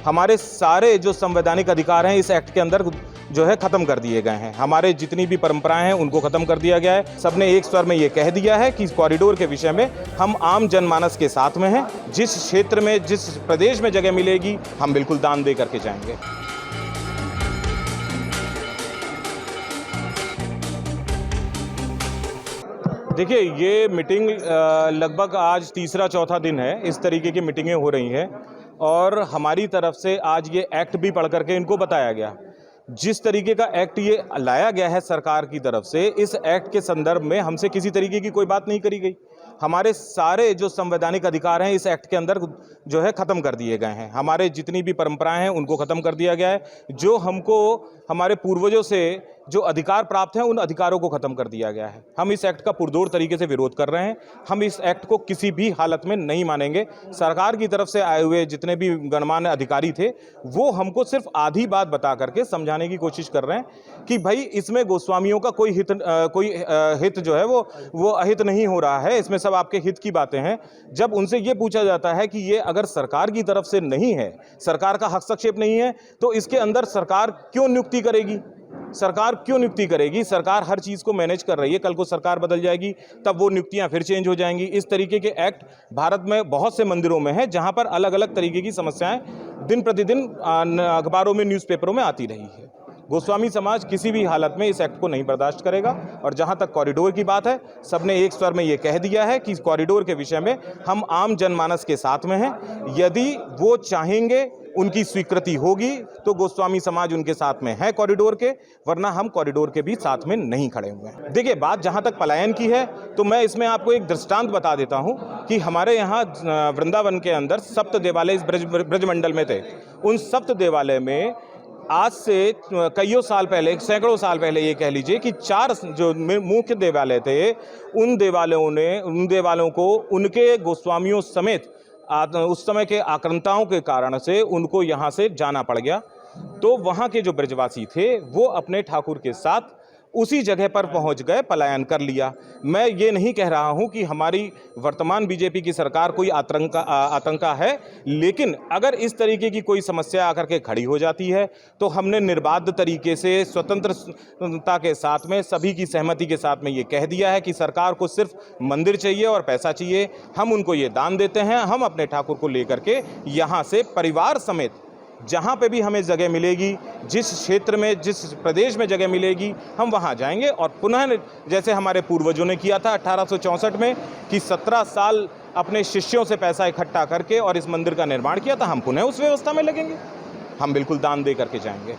हमारे सारे जो संवैधानिक अधिकार हैं इस एक्ट के अंदर जो है ख़त्म कर दिए गए हैं। हमारे जितनी भी परंपराएं हैं उनको ख़त्म कर दिया गया है। सबने एक स्वर में ये कह दिया है कि इस कॉरिडोर के विषय में हम आम जनमानस के साथ में हैं। जिस क्षेत्र में, जिस प्रदेश में जगह मिलेगी, हम बिल्कुल दान दे करके जाएंगे। देखिए, ये मीटिंग लगभग आज तीसरा चौथा दिन है इस तरीके की मीटिंगें हो रही हैं और हमारी तरफ से आज ये एक्ट भी पढ़ करके इनको बताया गया। जिस तरीके का एक्ट ये लाया गया है सरकार की तरफ से, इस एक्ट के संदर्भ में हमसे किसी तरीके की कोई बात नहीं करी गई। हमारे सारे जो संवैधानिक अधिकार हैं इस एक्ट के अंदर जो है ख़त्म कर दिए गए हैं। हमारे जितनी भी परंपराएं हैं उनको ख़त्म कर दिया गया है। जो हमको हमारे पूर्वजों से जो अधिकार प्राप्त हैं उन अधिकारों को ख़त्म कर दिया गया है। हम इस एक्ट का पुरजोर तरीके से विरोध कर रहे हैं। हम इस एक्ट को किसी भी हालत में नहीं मानेंगे। सरकार की तरफ से आए हुए जितने भी गणमान्य अधिकारी थे वो हमको सिर्फ आधी बात बता करके समझाने की कोशिश कर रहे हैं कि भाई इसमें गोस्वामियों का कोई हित जो है वो अहित नहीं हो रहा है, इसमें सब आपके हित की बातें हैं। जब उनसे ये पूछा जाता है कि ये अगर सरकार की तरफ से नहीं है, सरकार का हस्तक्षेप नहीं है, तो इसके अंदर सरकार क्यों नियुक्ति करेगी? सरकार क्यों नियुक्ति करेगी? सरकार हर चीज़ को मैनेज कर रही है। कल को सरकार बदल जाएगी तब वो नियुक्तियां फिर चेंज हो जाएंगी। इस तरीके के एक्ट भारत में बहुत से मंदिरों में है जहां पर अलग अलग तरीके की समस्याएं दिन प्रतिदिन अखबारों में, न्यूज़पेपरों में आती रही है। गोस्वामी समाज किसी भी हालत में इस एक्ट को नहीं बर्दाश्त करेगा। और जहां तक कॉरिडोर की बात है, सबने एक स्वर में ये कह दिया है कि इस कॉरिडोर के विषय में हम आम जनमानस के साथ में हैं। यदि वो चाहेंगे, उनकी स्वीकृति होगी तो गोस्वामी समाज उनके साथ में है कॉरिडोर के, वरना हम कॉरिडोर के भी साथ में नहीं खड़े हुए हैं। देखिए, बात जहां तक पलायन की है तो मैं इसमें आपको एक दृष्टांत बता देता हूं कि हमारे यहाँ वृंदावन के अंदर सप्त देवालय इस ब्रजमंडल में थे। उन सप्त देवालय में आज से कईयों साल पहले, सैकड़ों साल पहले ये कह लीजिए कि 4 जो मुख्य देवालय थे, उन देवालयों को उनके गोस्वामियों समेत उस समय के आक्रांताओं के कारण से उनको यहाँ से जाना पड़ गया। तो वहाँ के जो ब्रजवासी थे वो अपने ठाकुर के साथ उसी जगह पर पहुंच गए, पलायन कर लिया। मैं ये नहीं कह रहा हूं कि हमारी वर्तमान बीजेपी की सरकार कोई आतंका है, लेकिन अगर इस तरीके की कोई समस्या आकर के खड़ी हो जाती है तो हमने निर्बाध तरीके से, स्वतंत्रता के साथ में, सभी की सहमति के साथ में ये कह दिया है कि सरकार को सिर्फ मंदिर चाहिए और पैसा चाहिए। हम उनको ये दान देते हैं। हम अपने ठाकुर को लेकर के यहाँ से परिवार समेत जहाँ पे भी हमें जगह मिलेगी, जिस क्षेत्र में, जिस प्रदेश में जगह मिलेगी, हम वहाँ जाएंगे। और पुनः जैसे हमारे पूर्वजों ने किया था 1864 में कि 17 साल अपने शिष्यों से पैसा इकट्ठा करके और इस मंदिर का निर्माण किया था, हम पुनः उस व्यवस्था में लगेंगे। हम बिल्कुल दान दे करके जाएंगे।